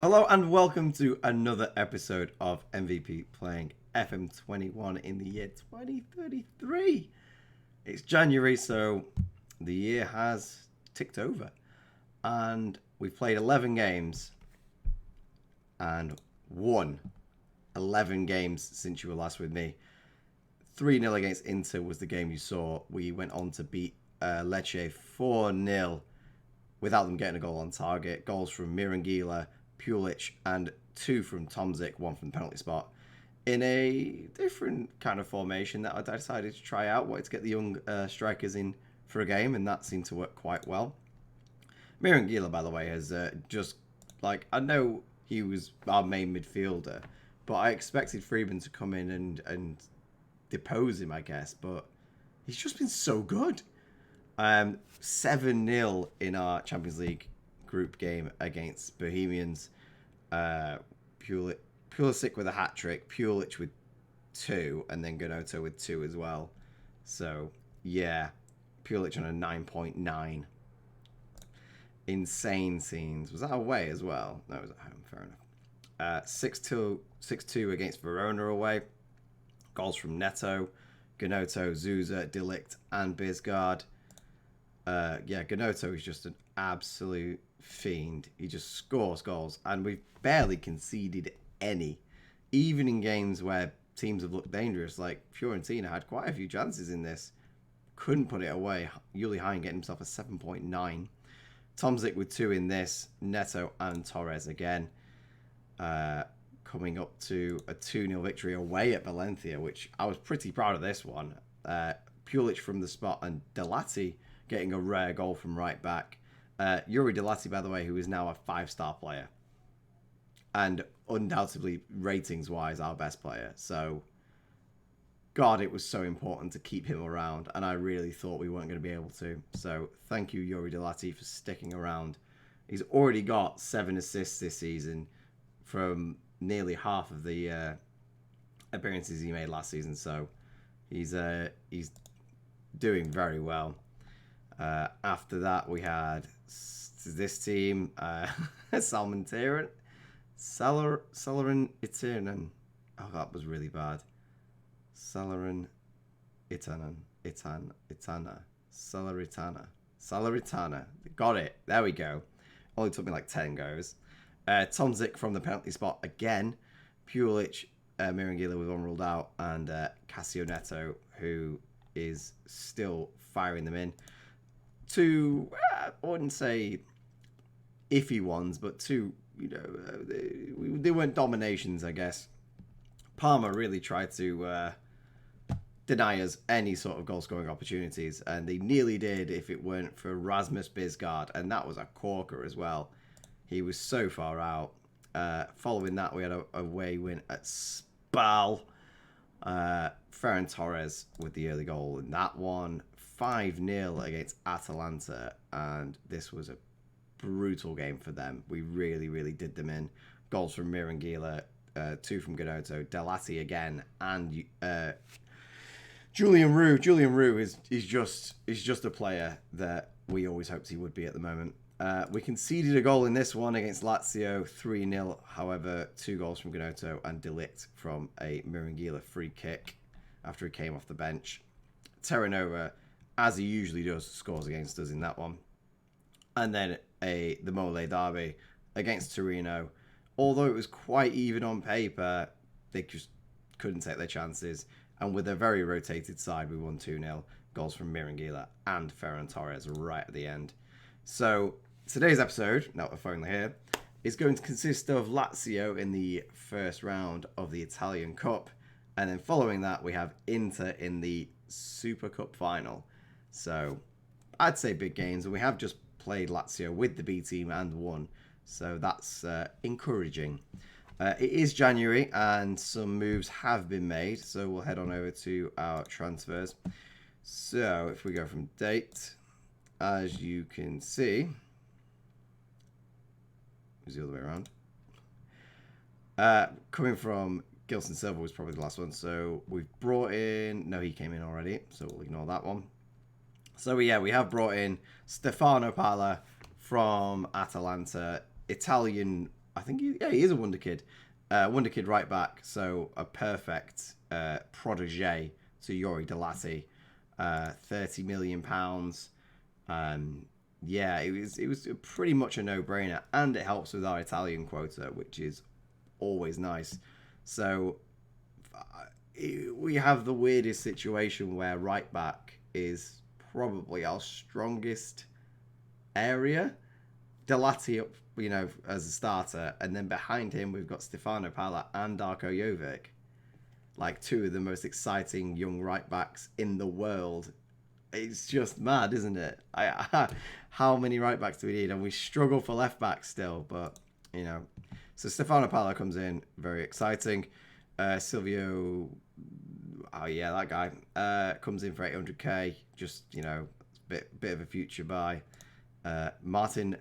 Hello and welcome to another episode of MVP playing FM21 in the year 2033. It's January, so the year has ticked over. And we've played 11 games and won 11 games since you were last with me. 3-0 against Inter was the game you saw. We went on to beat Lecce 4-0 without them getting a goal on target. Goals from Mirangila, Pulic, and 2 from Tomzik, 1 from the penalty spot. In a different kind of formation that I decided to try out. Wanted to get the young strikers in for a game, and that seemed to work quite well. Mirangila, by the way, has I know he was our main midfielder, but I expected Freeman to come in and depose him, I guess, but he's just been so good. 7-0 in our Champions League group game against Bohemians. Pulisic with a hat-trick, Pulic with 2, and then Gnonto with 2 as well. So, yeah, Pulic on a 9.9. Insane scenes. Was that away as well? No, it was at home, fair enough. 6-2 against Verona away. Goals from Neto, Gnonto, Zuza, Delict, and Bisgard. Gnonto is just an absolute fiend. He just scores goals, and we've barely conceded any. Even in games where teams have looked dangerous, like Fiorentina had quite a few chances in this. Couldn't put it away. Uli Hein getting himself a 7.9. Tomzik with 2 in this. Neto and Torres again. Coming up to a 2-0 victory away at Valencia, which I was pretty proud of this one. Pulic from the spot and Delati getting a rare goal from right back. Yuri Delati, by the way, who is now a 5-star player. And undoubtedly, ratings-wise, our best player. So, God, it was so important to keep him around. And I really thought we weren't going to be able to. So, thank you, Yuri Delati, for sticking around. He's already got 7 assists this season from nearly half of the appearances he made last season. So, he's doing very well. After that, we had this team, Salman Teran, Salarin Itanen. Oh, that was really bad. Salarin Itanen, Itana, Salaritana. Got it. There we go. Only took me like 10 goes. Tomzik from the penalty spot again. Pulic, Mirangila with 1 ruled out, and Cassio Neto, who is still firing them in. 2, I wouldn't say iffy ones, but 2, they weren't dominations, I guess. Parma really tried to deny us any sort of goal-scoring opportunities, and they nearly did if it weren't for Rasmus Bisgard, and that was a corker as well. He was so far out. Following that, we had a away win at Spal. Ferran Torres with the early goal in that one. 5-0 against Atalanta, and this was a brutal game for them. We really, really did them in. Goals from Mirangila, 2 from Gnonto, Delati again, and Julian Roux. Julian Roux is just a player that we always hoped he would be at the moment. We conceded a goal in this one against Lazio, 3-0. However, 2 goals from Gnonto and Delict from a Mirangila free kick after he came off the bench. Terranova, as he usually does, scores against us in that one. And then the Mole derby against Torino. Although it was quite even on paper, they just couldn't take their chances. And with a very rotated side, we won 2-0. Goals from Mirangila and Ferran Torres right at the end. So today's episode, now we're finally here, is going to consist of Lazio in the first round of the Italian Cup. And then following that, we have Inter in the Super Cup final. So I'd say big games, and we have just played Lazio with the B team and won, so that's encouraging. It is January, and some moves have been made, so we'll head on over to our transfers. So if we go from date, as you can see, it's the other way around. Coming from Gilson Silva was probably the last one, so we've brought in, no, he came in already, so we'll ignore that one. So yeah, we have brought in Stefano Palla from Atalanta, Italian I think he is a wonder kid. Wonder kid right back, so a perfect protege to Yori Delati. £30 million. Yeah, it was pretty much a no-brainer, and it helps with our Italian quota, which is always nice. So we have the weirdest situation where right back is probably our strongest area. Delati up, as a starter, and then behind him we've got Stefano Pala and Darko Jovic, like two of the most exciting young right backs in the world. It's just mad, isn't it? How many right backs do we need? And we struggle for left backs still, but So Stefano Pala comes in, very exciting. Silvio, that guy comes in for 800k, just bit of a future buy. Martin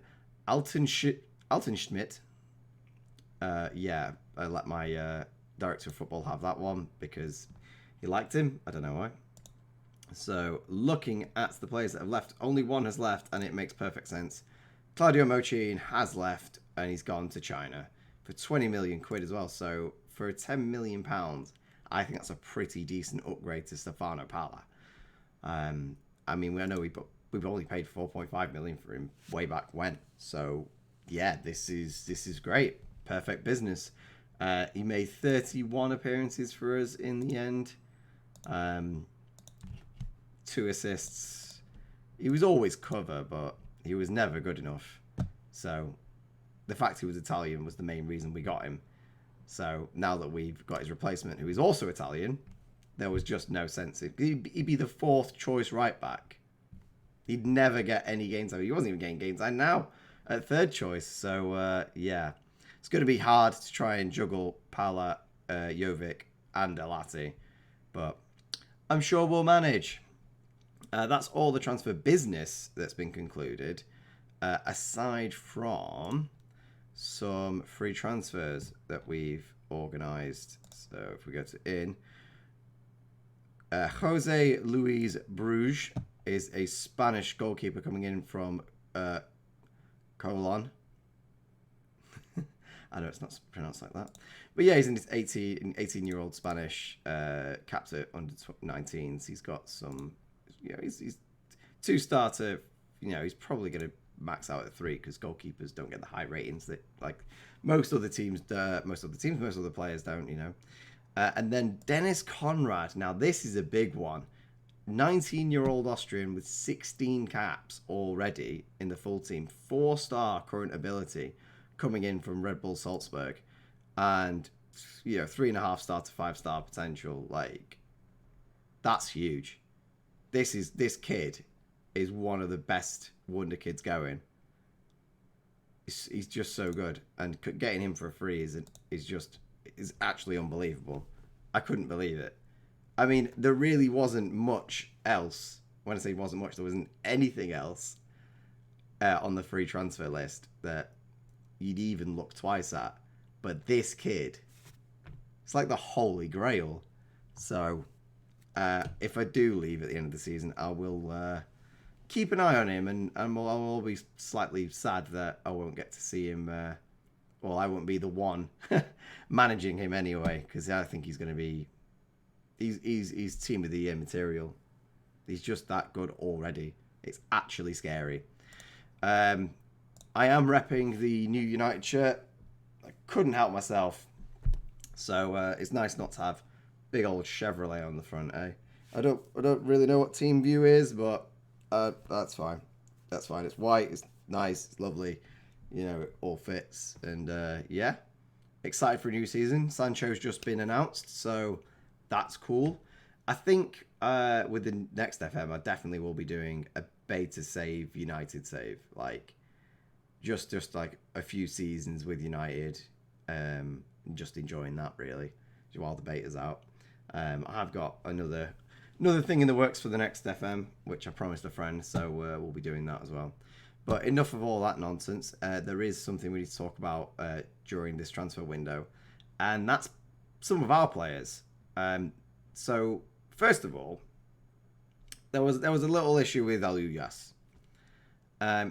Altenschmidt. I let my director of football have that one because he liked him. I don't know why. So looking at the players that have left, only one has left, and it makes perfect sense. Claudio Mochin has left, and he's gone to China for 20 million quid as well. So for £10 million, I think that's a pretty decent upgrade to Stefano Pala. I know we've only paid 4.5 million for him way back when. So yeah, this is great. Perfect business. He made 31 appearances for us in the end. 2 assists. He was always cover, but he was never good enough. So the fact he was Italian was the main reason we got him. So now that we've got his replacement, who is also Italian, there was just no sense. He'd be the 4th choice right back. He'd never get any games. He wasn't even getting games. And now at 3rd choice. So it's going to be hard to try and juggle Pala, Jovic, and Delati, but I'm sure we'll manage. That's all the transfer business that's been concluded, aside from some free transfers that we've organised. So if we go to Jose Luis Bruges is a Spanish goalkeeper coming in from Colon. I know it's not pronounced like that. But yeah, he's in his 18-year-old Spanish, capped at under 19s. He's got some, he's 2-starter. He's probably going to max out at 3 because goalkeepers don't get the high ratings that like most other players don't, And then Dennis Conrad. Now, this is a big one. 19-year-old Austrian with 16 caps already in the full team. 4-star current ability coming in from Red Bull Salzburg. And, 3.5-star to 5-star potential. Like, that's huge. This kid is one of the best wonder kids going. He's just so good. And getting him for free is actually unbelievable. I couldn't believe it. I mean, there really wasn't much else. When I say wasn't much, there wasn't anything else on the free transfer list that you'd even look twice at. But this kid, it's like the holy grail. So if I do leave at the end of the season, I will keep an eye on him, and I'll be slightly sad that I won't get to see him. I won't be the one managing him anyway, because I think he's going to be. He's team of the year material. He's just that good already. It's actually scary. I am repping the new United shirt. I couldn't help myself. So it's nice not to have big old Chevrolet on the front, eh? I don't really know what Team View is, but that's fine. That's fine. It's white. It's nice. It's lovely. It all fits. And yeah, excited for a new season. Sancho's just been announced, so that's cool. I think with the next FM, I definitely will be doing a beta save, United save, like just like a few seasons with United, just enjoying that really while the beta's out. I've got another thing in the works for the next FM, which I promised a friend, so we'll be doing that as well. But enough of all that nonsense. There is something we need to talk about during this transfer window, and that's some of our players. So first of all, there was a little issue with Aluyas.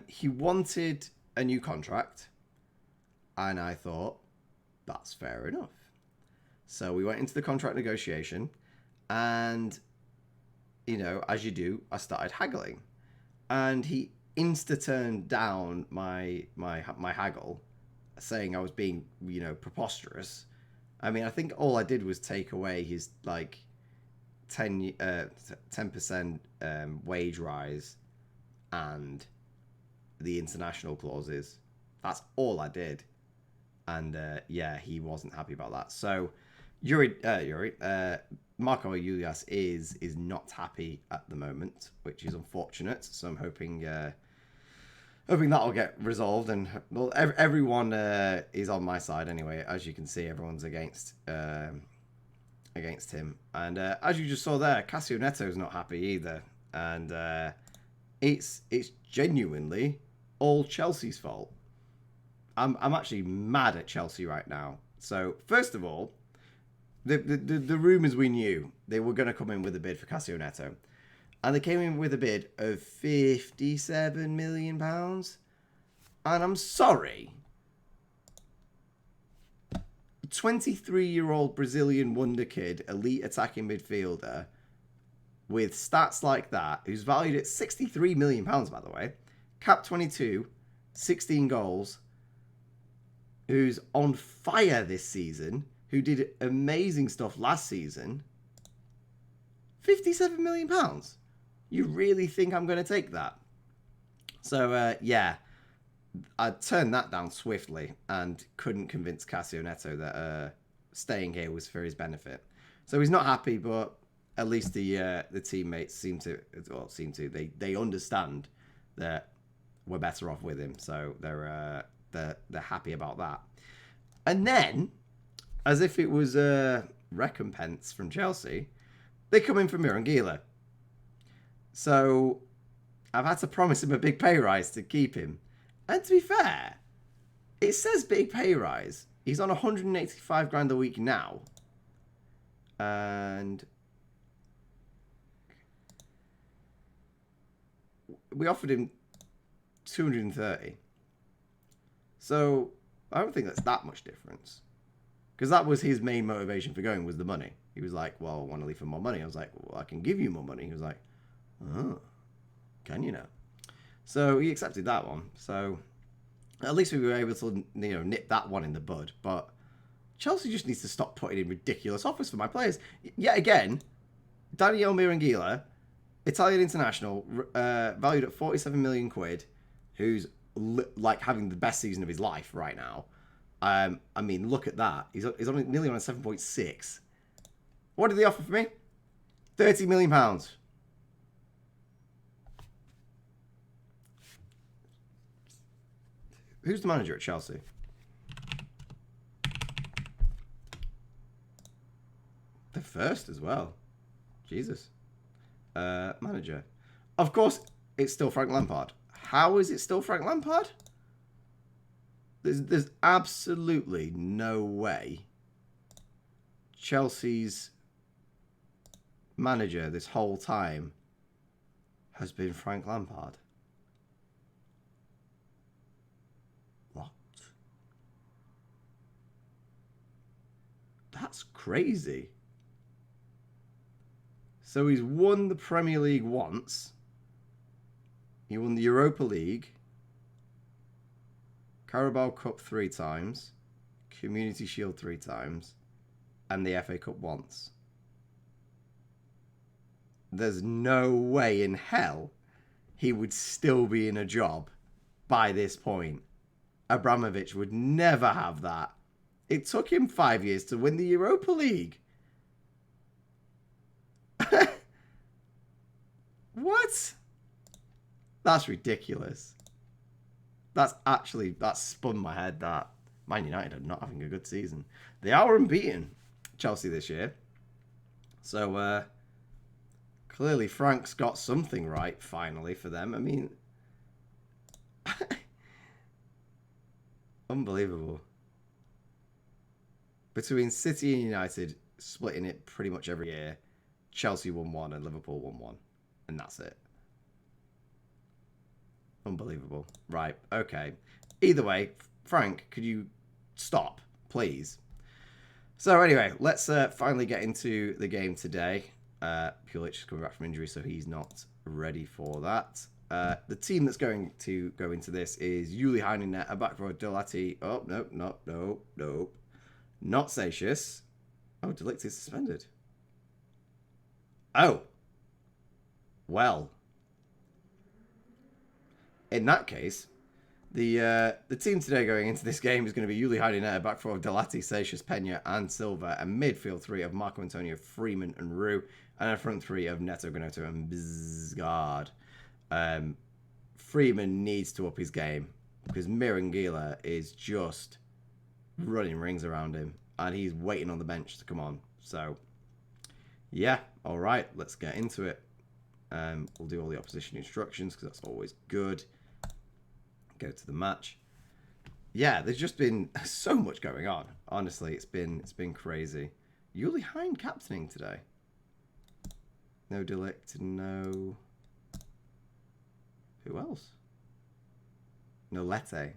He wanted a new contract, And I thought, that's fair enough. So we went into the contract negotiation, and, you know, as you do, I started haggling. And he insta-turned down my haggle, saying I was being, you know, preposterous. I mean, I think all I did was take away his, like, 10% wage rise and the international clauses. That's all I did. And, yeah, he wasn't happy about that. So, Marco Julias is not happy at the moment, which is unfortunate. So I'm hoping that'll get resolved. And well, everyone is on my side anyway. As you can see, everyone's against him. And as you just saw there, Cassio Neto's not happy either. And it's genuinely all Chelsea's fault. I'm actually mad at Chelsea right now. So first of all, the rumours we knew, they were going to come in with a bid for Cassio Neto. And they came in with a bid of £57 million. And I'm sorry. 23-year-old Brazilian wonder kid, elite attacking midfielder, with stats like that, who's valued at £63 million, by the way. Cap 22, 16 goals, who's on fire this season, who did amazing stuff last season. £57 million. You really think I'm going to take that? So, yeah, I turned that down swiftly and couldn't convince Cassio Neto that staying here was for his benefit. So he's not happy, but at least the teammates they understand that we're better off with him. So they're happy about that. And then, as if it was a recompense from Chelsea, they come in for Mirangila. So I've had to promise him a big pay rise to keep him. And to be fair, it says big pay rise. He's on 185 grand a week now. And we offered him 230. So I don't think that's that much difference. Because that was his main motivation for going, was the money. He was like, well, I want to leave for more money. I was like, well, I can give you more money. He was like, oh, can you now? So he accepted that one. So at least we were able to, you know, nip that one in the bud. But Chelsea just needs to stop putting in ridiculous offers for my players. Yet again, Daniel Mirangila, Italian international, valued at 47 million quid, who's like having the best season of his life right now. I mean, look at that. He's only nearly on a 7.6. What did they offer for me? £30 million. Who's the manager at Chelsea? They're first as well. Jesus. Manager. Of course, it's still Frank Lampard. How is it still Frank Lampard? There's absolutely no way Chelsea's manager this whole time has been Frank Lampard. What? That's crazy. So he's won the Premier League once. He won the Europa League, Carabao Cup 3 times, Community Shield 3 times, and the FA Cup once. There's no way in hell he would still be in a job by this point. Abramovich would never have that. It took him 5 years to win the Europa League. What? That's ridiculous. That spun my head, that Man United are not having a good season. They are unbeaten, Chelsea, this year. So, clearly Frank's got something right, finally, for them. I mean, unbelievable. Between City and United splitting it pretty much every year, Chelsea won one and Liverpool won one. And that's it. Unbelievable. Right, okay. Either way, Frank, could you stop, please. So anyway, let's finally get into the game today. Pulic is coming back from injury, so he's not ready for that. The team that's going to go into this is Yuli Heinen, a back row Delati. Oh, no. Not Satius. Oh, Delict is suspended. Oh. Well. In that case, the team today going into this game is going to be Yuli Heinen, a back row of Delati, Satius, Pena, and Silva, a midfield three of Marco Antonio, Freeman, and Rue, and a front three of Neto, Gnonto, and Bisgard. Freeman needs to up his game because Mirangila is just running rings around him and he's waiting on the bench to come on. So, yeah, all right, let's get into it. We'll do all the opposition instructions because that's always good. Go to the match. Yeah, there's just been so much going on. Honestly, it's been crazy. Yuli Heinen captaining today. No Delict, no... Who else? No Lete.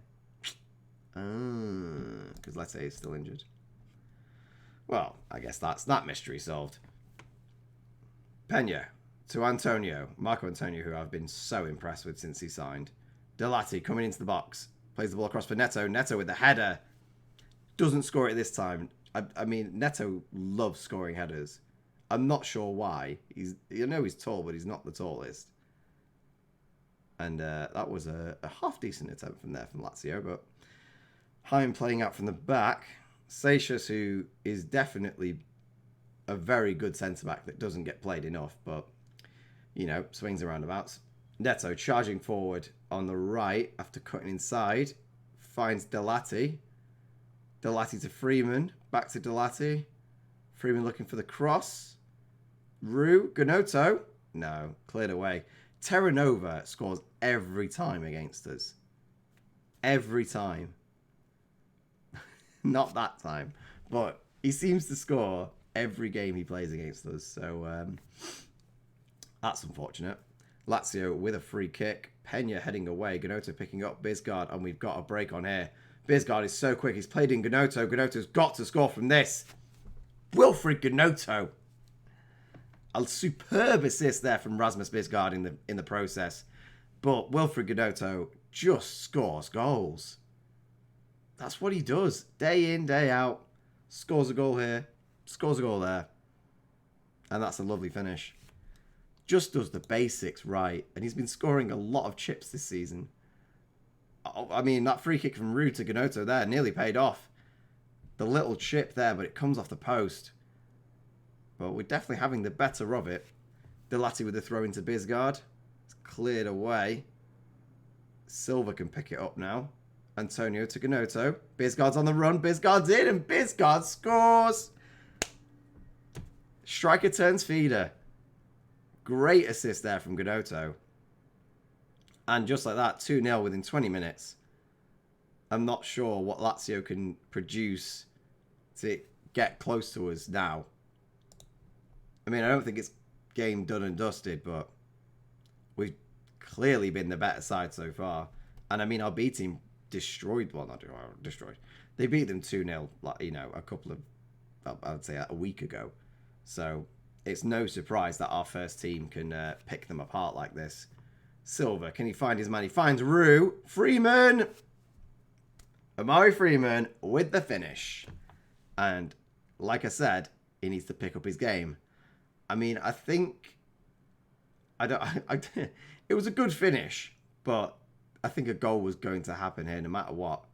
Because Lete is still injured. Well, I guess that's that mystery solved. Pena to Antonio. Marco Antonio, who I've been so impressed with since he signed. Delati coming into the box. Plays the ball across for Neto. Neto with the header. Doesn't score it this time. I mean, Neto loves scoring headers. I'm not sure why. You know he's tall, but he's not the tallest. And that was a half-decent attempt from there from Lazio. But Heinen playing out from the back. Satius, who is definitely a very good centre-back that doesn't get played enough. But, you know, swings and roundabouts. Neto charging forward on the right after cutting inside. Finds Delati. Delati to Freeman. Back to Delati. Freeman looking for the cross. Rue. Gnonto. No. Cleared away. Terranova scores every time against us. Every time. Not that time. But he seems to score every game he plays against us. So that's unfortunate. Lazio with a free kick. Pena heading away. Gnonto picking up Bisgard. And we've got a break on here. Bisgard is so quick. He's played in Gnonto. Gnonto's got to score from this. Wilfried Gnonto. A superb assist there from Rasmus Bisgard in the process. But Wilfried Gnonto just scores goals. That's what he does. Day in, day out. Scores a goal here. Scores a goal there. And that's a lovely finish. Just does the basics right. And he's been scoring a lot of chips this season. I mean, that free kick from Rue to Gnonto there nearly paid off. The little chip there, but it comes off the post. But we're definitely having the better of it. Delati with the throw into Bisgard. It's cleared away. Silva can pick it up now. Antonio to Gnonto. Bisgard's on the run. Bisgard's in and Bisgard scores. Striker turns feeder. Great assist there from Gnonto. And just like that, 2-0 within 20 minutes. I'm not sure what Lazio can produce to get close to us now. I mean, I don't think it's game done and dusted, but we've clearly been the better side so far. And I mean, our B team destroyed, well, not destroyed. They beat them 2-0, like, you know, a couple of, I would say a week ago. So it's no surprise that our first team can pick them apart like this. Silva, can he find his man? He finds Rue. Freeman! Amari Freeman with the finish. And like I said, he needs to pick up his game. I mean, I think... it was a good finish, but I think a goal was going to happen here no matter what.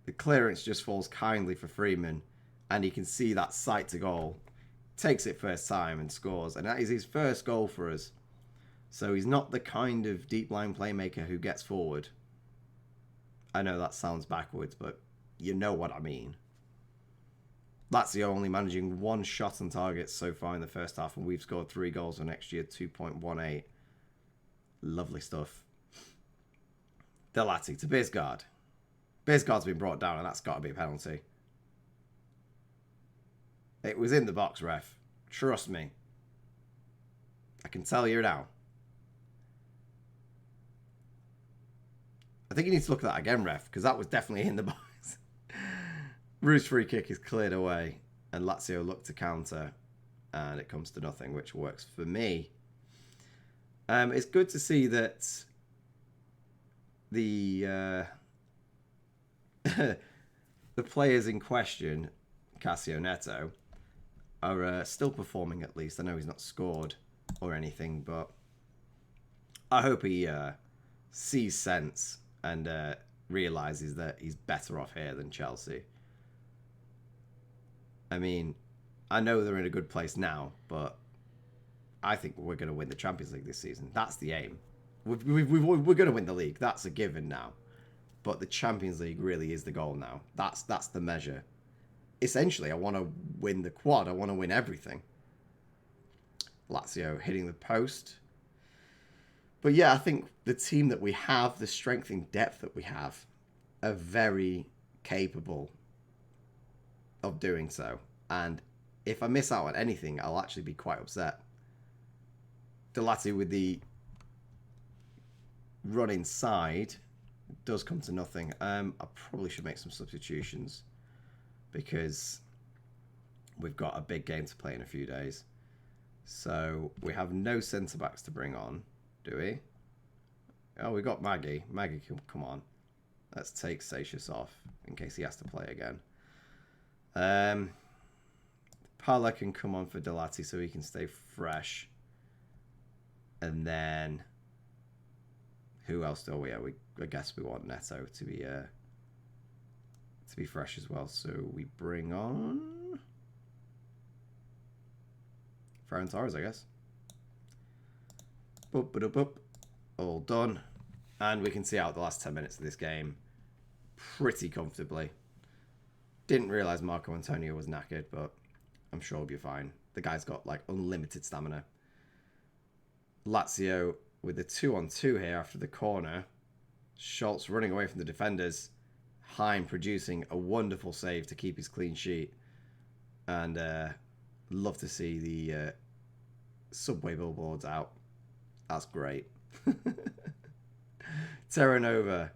The clearance just falls kindly for Freeman, and he can see that sight to goal. Takes it first time and scores, and that is his first goal for us. So he's not the kind of deep line playmaker who gets forward. I know that sounds backwards, but you know what I mean. Lazio only managing one shot on target so far in the first half, and we've scored 3 goals for next year, 2.18. Lovely stuff. Delati to Bisgard. Bisgard's been brought down, and that's got to be a penalty. It was in the box, ref. Trust me. I can tell you now. I think you need to look at that again, ref, because that was definitely in the box. Ru's free kick is cleared away, and Lazio look to counter, and it comes to nothing, which works for me. It's good to see that the the players in question, Cassio Neto, are still performing at least. I know he's not scored or anything, but I hope he sees sense and realises that he's better off here than Chelsea. I mean, I know they're in a good place now, but I think we're going to win the Champions League this season. That's the aim. We're going to win the league. That's a given now. But the Champions League really is the goal now. That's the measure. Essentially, I want to win the quad. I want to win everything. Lazio hitting the post. But yeah, I think the team that we have, the strength and depth that we have, are very capable of doing so. And if I miss out on anything, I'll actually be quite upset. Delati with the run inside does come to nothing. I probably should make some substitutions because we've got a big game to play in a few days. So we have no centre-backs to bring on, do we? Oh, we got Maggie. Maggie, come on. Let's take Satius off in case he has to play again. Pala can come on for Delati so he can stay fresh. And then who else do we? I guess we want Neto to be fresh as well. So we bring on Ferran Torres, I guess. Boop, boop, boop. All done. And we can see out the last 10 minutes of this game pretty comfortably. Didn't realise Marco Antonio was knackered, but I'm sure he'll be fine. The guy's got like unlimited stamina. Lazio with the 2-on-2 here after the corner. Schultz running away from the defenders. Heim producing a wonderful save to keep his clean sheet. And love to see the subway billboards out. That's great. Terranova.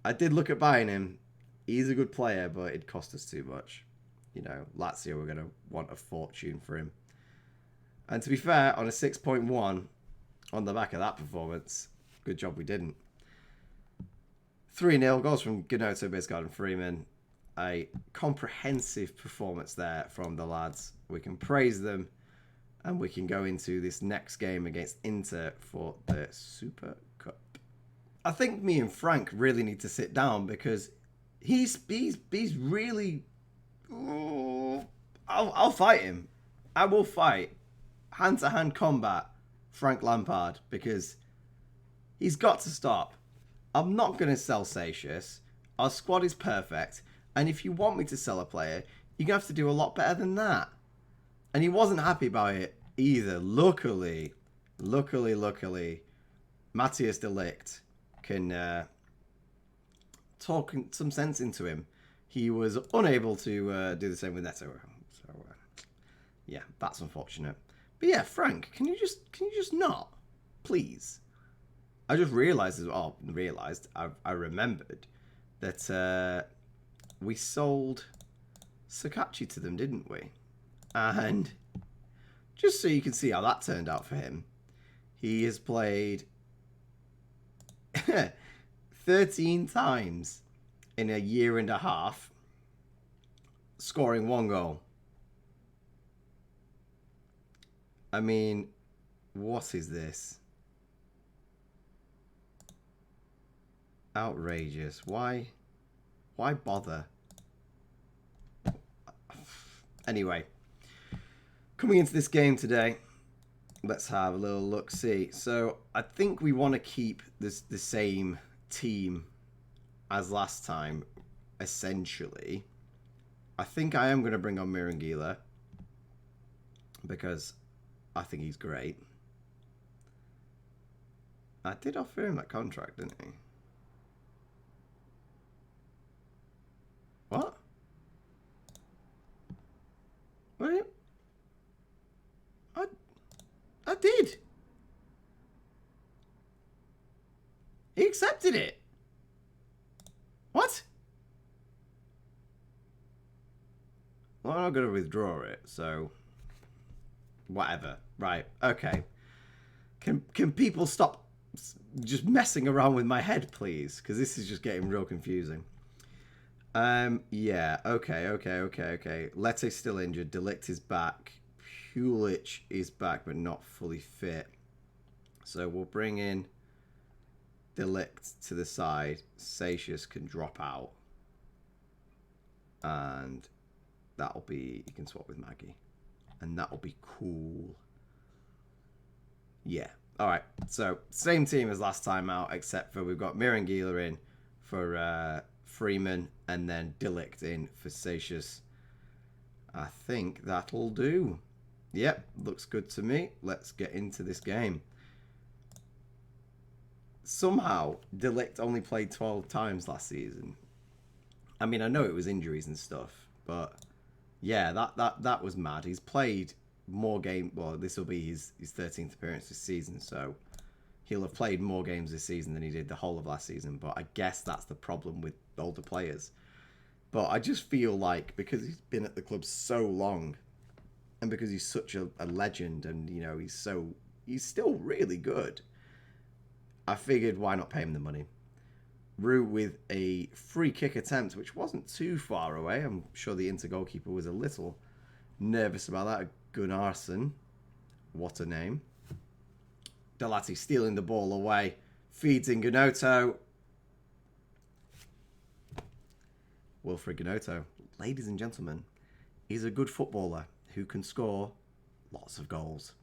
I did look at buying him. He's a good player, but it cost us too much. You know, Lazio were going to want a fortune for him. And to be fair, on a 6.1, on the back of that performance, good job we didn't. 3-0 goals from Gnonto, Biscard and Freeman. A comprehensive performance there from the lads. We can praise them. And we can go into this next game against Inter for the Super Cup. I think me and Frank really need to sit down because he's really... Oh, I'll fight him. I will fight hand-to-hand combat Frank Lampard because he's got to stop. I'm not going to sell Satius. Our squad is perfect. And if you want me to sell a player, you're going to have to do a lot better than that. And he wasn't happy about it either. Luckily, Matthias de Ligt can talk some sense into him. He was unable to do the same with Neto. So, yeah, that's unfortunate. But yeah, Frank, can you just not, please? I just realised I remembered that we sold Sakachi to them, didn't we? And just so you can see how that turned out for him, he has played 13 times in a year and a half, scoring 1 goal. I mean, what is this? Outrageous. Why bother? Anyway, coming into this game today, let's have a little look-see. So I think we want to keep the same team as last time, essentially. I think I am going to bring on Mirangila because I think he's great. I did offer him that contract, didn't he? What? What? I did. He accepted it. What? Well, I'm not going to withdraw it, so whatever. Right, okay. Can people stop just messing around with my head, please? Because this is just getting real confusing. Yeah, okay. Lette's still injured. Delict is back. Pulich is back, but not fully fit. So we'll bring in Delict to the side. Satius can drop out. And that'll be... You can swap with Maggie. And that'll be cool. Yeah. All right. So, same team as last time out, except for we've got Mirangila in for Freeman and then Delict in for Satius. I think that'll do. Yep. Looks good to me. Let's get into this game. Somehow, Delict only played 12 times last season. I mean, I know it was injuries and stuff, but yeah, that was mad. He's played more games. Well, this will be his 13th appearance this season, so he'll have played more games this season than he did the whole of last season. But I guess that's the problem with older players. But I just feel like because he's been at the club so long, and because he's such a legend, and you know he's still really good, I figured why not pay him the money. Rue with a free kick attempt, which wasn't too far away. I'm sure the Inter goalkeeper was a little nervous about that. Gunnarsson. What a name. Delati stealing the ball away. Feeds in Gnotto. Wilfried Gnotto, ladies and gentlemen, is a good footballer who can score lots of goals.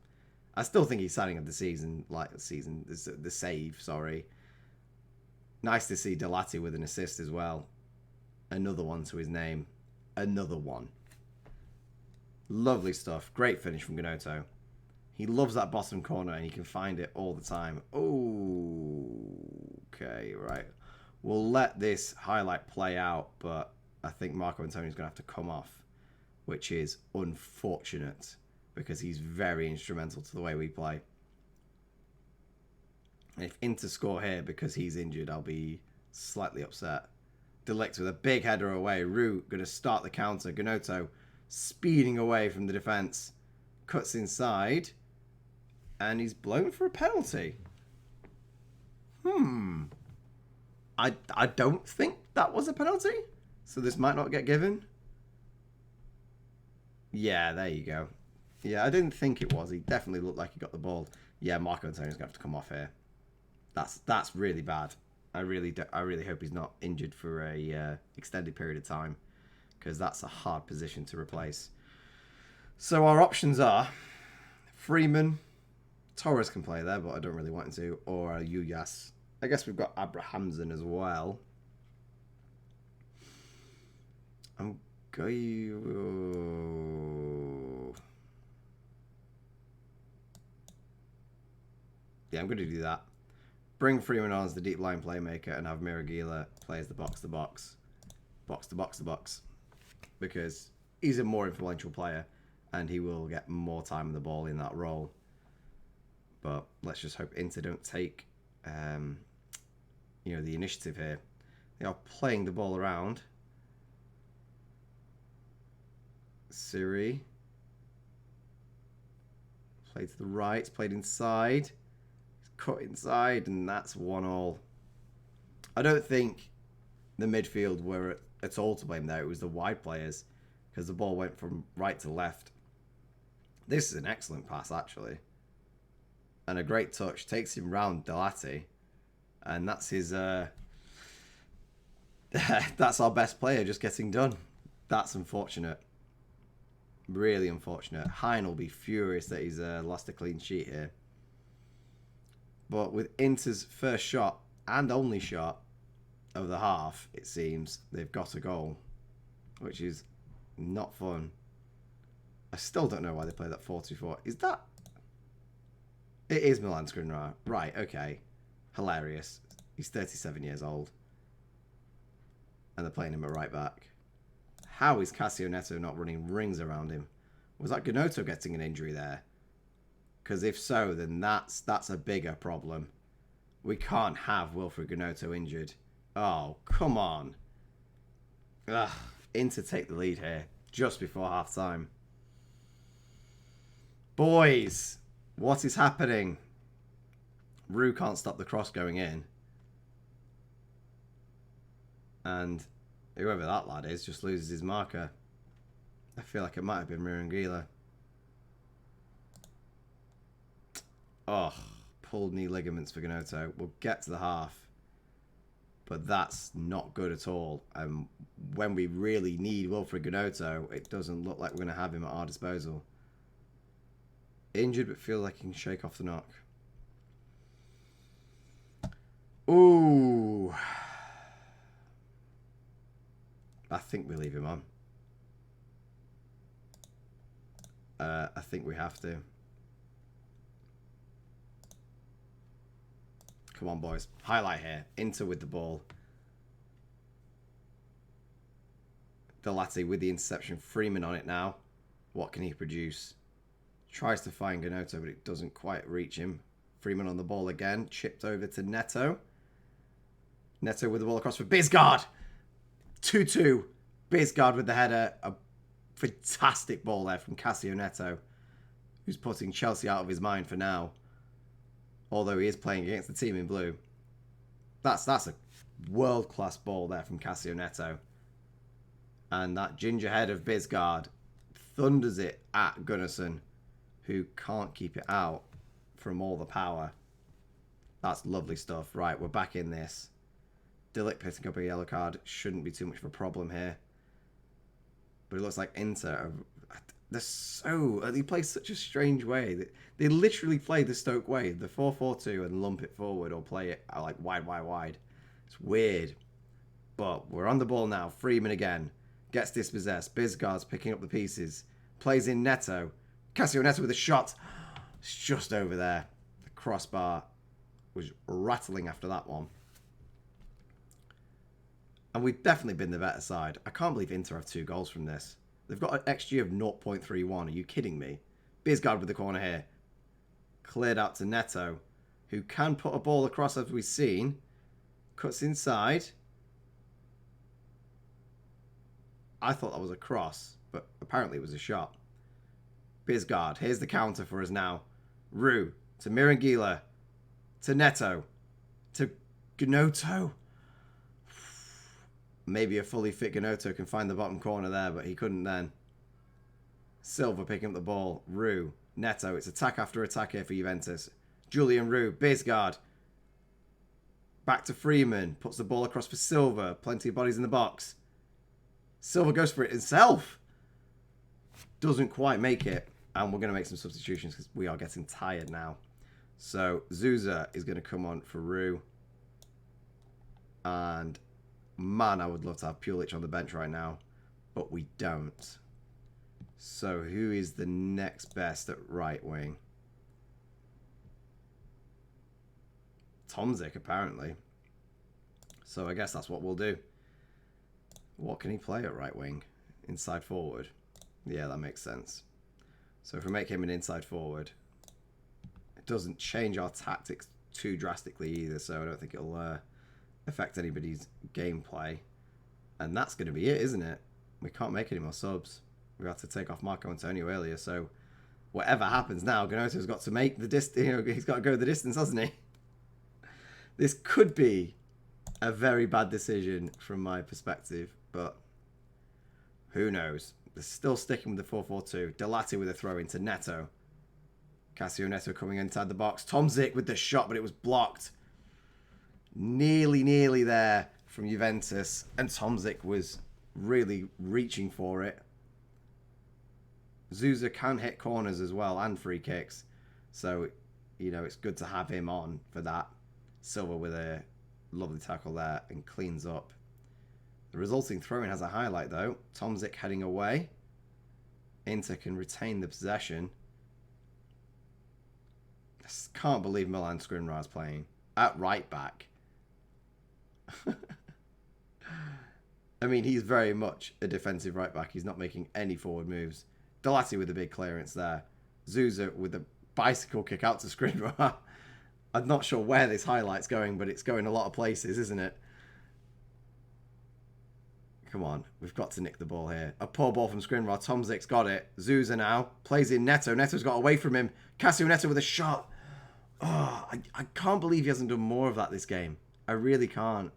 I still think he's signing of the season, the save, sorry. Nice to see Delati with an assist as well. Another one to his name. Another one. Lovely stuff. Great finish from Gnotto. He loves that bottom corner and he can find it all the time. Okay, right. We'll let this highlight play out, but I think Marco Antonio's going to have to come off, which is unfortunate because he's very instrumental to the way we play. And if Inter score here because he's injured, I'll be slightly upset. Delict with a big header away. Rue going to start the counter. Gnotto speeding away from the defence. Cuts inside. And he's blown for a penalty. I don't think that was a penalty. So this might not get given. Yeah, there you go. Yeah, I didn't think it was. He definitely looked like he got the ball. Yeah, Marco Antonio's going to have to come off here. That's really bad. I really hope he's not injured for a extended period of time, because that's a hard position to replace. So our options are Freeman, Torres can play there, but I don't really want him to, or Uyas. I guess we've got Abrahamsen as well. I'm going. Yeah, I'm going to do that. Bring Freeman on as the deep line playmaker and have Miragila play as the box-to-box. Box-to-box-to-box. Because he's a more influential player and he will get more time on the ball in that role. But let's just hope Inter don't take the initiative here. They are playing the ball around. Siri. Played to the right, played inside. Cut inside, and that's 1-1. I don't think the midfield were at all to blame there. It was the wide players, because the ball went from right to left. This is an excellent pass, actually. And a great touch. Takes him round Delati. And that's his... that's our best player just getting done. That's unfortunate. Really unfortunate. Hein will be furious that he's lost a clean sheet here. But with Inter's first shot and only shot of the half, it seems, they've got a goal, which is not fun. I still don't know why they play that 4-2-4. Is that... It is Milan Skriniar. Right, okay. Hilarious. He's 37 years old. And they're playing him at right back. How is Cassio Neto not running rings around him? Was that Gnotto getting an injury there? Because if so, then that's a bigger problem. We can't have Wilfried Gnotto injured. Oh, come on. Ugh. Inter take the lead here. just before half time. Boys, what is happening? Rue can't stop the cross going in. And whoever that lad is just loses his marker. I feel like it might have been Mirangila. Oh, pulled knee ligaments for Gnotto. We'll get to the half. But that's not good at all. When we really need Wilfred Gnotto, it doesn't look like we're going to have him at our disposal. Injured, but feels like he can shake off the knock. Ooh. I think we leave him on. I think we have to. Come on, boys. Highlight here. Inter with the ball. Delati with the interception. Freeman on it now. What can he produce? Tries to find Gnotto, but it doesn't quite reach him. Freeman on the ball again. Chipped over to Neto. Neto with the ball across for Bisgaard. 2-2. Bisgaard with the header. A fantastic ball there from Cassio Neto, who's putting Chelsea out of his mind for now. Although he is playing against the team in blue. That's a world-class ball there from Cassio Neto. And that ginger head of Bisgaard thunders it at Gunnarsson, who can't keep it out from all the power. That's lovely stuff. Right, we're back in this. Dilic picking up a yellow card. Shouldn't be too much of a problem here. But it looks like Inter, they play such a strange way. They literally play the Stoke way, the 4-4-2, and lump it forward or play it like wide. It's weird. But we're on the ball now. Freeman again. Gets dispossessed. Bisgaard's picking up the pieces. Plays in Neto. Cassio Neto with a shot. It's just over there. The crossbar was rattling after that one. And we've definitely been the better side. I can't believe Inter have 2 goals from this. They've got an XG of 0.31. Are you kidding me? Bisgaard with the corner here. Cleared out to Neto, who can put a ball across as we've seen. Cuts inside. I thought that was a cross, but apparently it was a shot. Bisgaard. Here's the counter for us now. Rue to Mirangila. To Neto. To Gnotto. Maybe a fully fit Gnotto can find the bottom corner there, but he couldn't then. Silva picking up the ball. Rue. Neto. It's attack after attack here for Juventus. Julian Rue. Bisgaard. Back to Freeman. Puts the ball across for Silva. Plenty of bodies in the box. Silva goes for it himself. Doesn't quite make it. And we're going to make some substitutions because we are getting tired now. So Zuza is going to come on for Rue. And man, I would love to have Pulic on the bench right now, but we don't. So who is the next best at right wing? Tomzik, apparently. So I guess that's what we'll do. What can he play at right wing? Inside forward. Yeah, that makes sense. So if we make him an inside forward, it doesn't change our tactics too drastically either, so I don't think it'll affect anybody's gameplay. And that's going to be it, isn't it? We can't make any more subs. We have to take off Marco Antonio earlier, so whatever happens now, Gnotto's got to make the distance. He's got to go the distance, hasn't he? This could be a very bad decision from my perspective, but who knows? They're still sticking with the 4-4-2. Delati with a throw into Neto. Cassio Neto coming inside the box. Tomzik with the shot, but it was blocked. Nearly there from Juventus, and Tomzik was really reaching for it. Zuza can hit corners as well and free kicks, so you know it's good to have him on for that. Silva with a lovely tackle there and cleans up. The resulting throw-in has a highlight though. Tomzik heading away. Inter can retain the possession. I can't believe Milan Skriniar's playing at right back. I mean, he's very much a defensive right back. He's not making any forward moves. Delati with a big clearance there. Zuza with a bicycle kick out to Skriniar. I'm not sure where this highlight's going, but it's going a lot of places, isn't it? Come on, we've got to nick the ball here. A poor ball from Skriniar. Tomzik's got it. Zuza now plays in Neto. Neto's got away from him. Cassio Neto with a shot. Oh, I can't believe he hasn't done more of that this game. I really can't.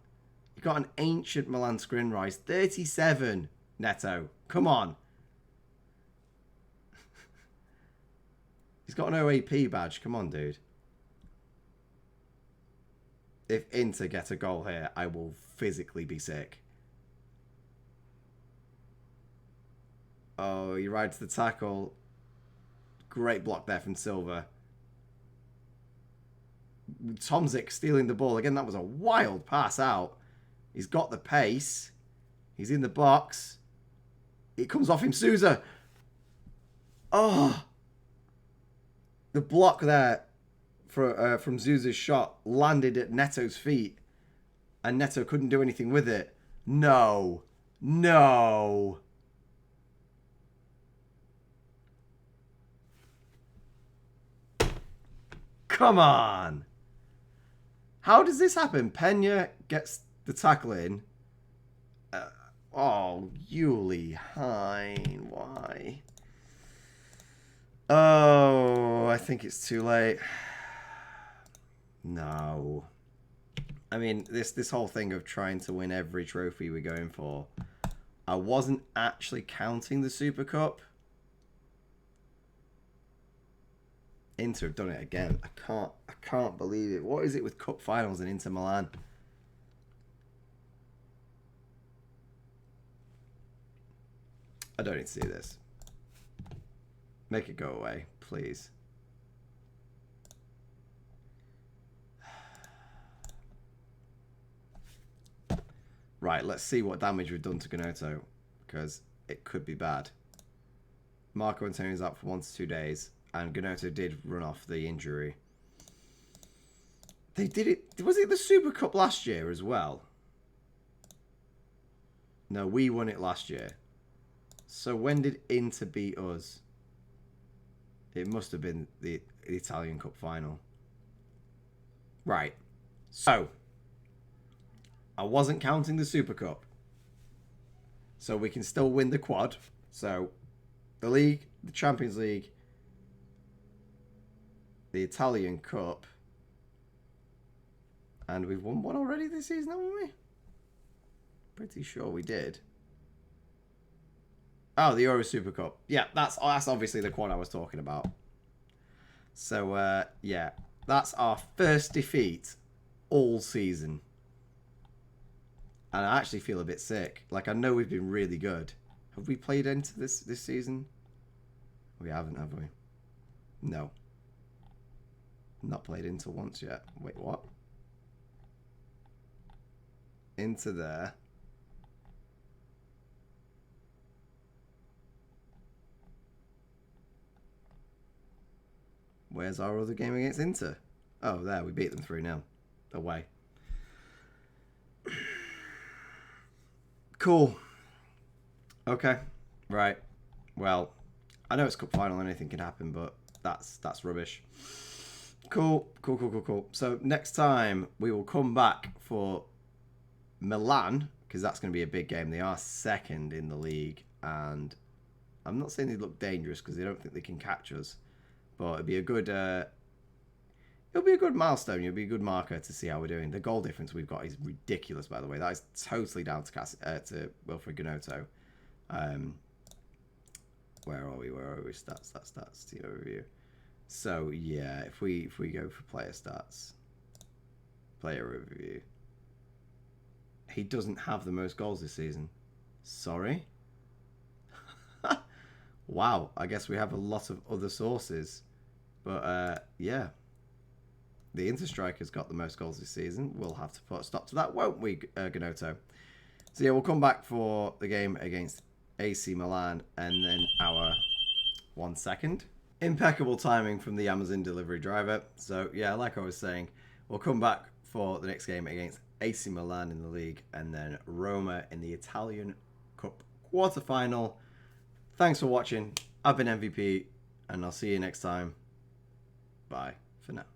You got an ancient Milan Skriniar. He's 37. Neto, come on. He's got an OAP badge. Come on, dude. If Inter get a goal here, I will physically be sick. Oh, he rides the tackle. Great block there from Silva. Tomzik stealing the ball. Again, that was a wild pass out. He's got the pace. He's in the box. It comes off him. Souza. Oh. The block there from Souza's shot landed at Neto's feet. And Neto couldn't do anything with it. No. No. Come on. How does this happen? Pena gets the tackle in. Yuli Hine. Why? Oh, I think it's too late. No. I mean, this whole thing of trying to win every trophy we're going for. I wasn't actually counting the Super Cup. Inter have done it again. I can't believe it. What is it with cup finals and Inter Milan? I don't need to see this. Make it go away, please. Right, let's see what damage we've done to Gnonto, because it could be bad. Marco Antonio's out for 1 to 2 days. And Gnonto did run off the injury. They did it. Was it the Super Cup last year as well? No, we won it last year. So when did Inter beat us? It must have been the Italian Cup final. Right. So I wasn't counting the Super Cup. So we can still win the quad. So the league, the Champions League, the Italian Cup, and we've won one already this season, haven't we? Pretty sure we did. Oh, the Euro Super Cup. Yeah, that's obviously the quad I was talking about. So, yeah, that's our first defeat all season. And I actually feel a bit sick. Like, I know we've been really good. Have we played into this season? We haven't, have we? No. Not played into once yet. Wait, what? Into there. Where's our other game against Inter? Oh, there. We beat them 3-0. Away. Cool. Okay. Right. Well, I know it's cup final. Anything can happen, but that's rubbish. Cool. So next time we will come back for Milan, because that's going to be a big game. They are second in the league, and I'm not saying they look dangerous because they don't think they can catch us, but it'll be a good milestone. It'll be a good marker to see how we're doing. The goal difference we've got is ridiculous, by the way. That is totally down to Wilfried Gnonto. Where are we? Stats, team overview. So yeah, if we go for player stats, player review, he doesn't have the most goals this season. Sorry. Wow, I guess we have a lot of other sources, but yeah, the Inter striker's got the most goals this season. We'll have to put a stop to that, won't we, Gnonto? So yeah, we'll come back for the game against AC Milan, and then our 1 second. Impeccable timing from the Amazon delivery driver. So yeah, like I was saying, we'll come back for the next game against AC Milan in the league, and then Roma in the Italian Cup quarterfinal. Thanks for watching. I've been MVP, and I'll see you next time. Bye for now.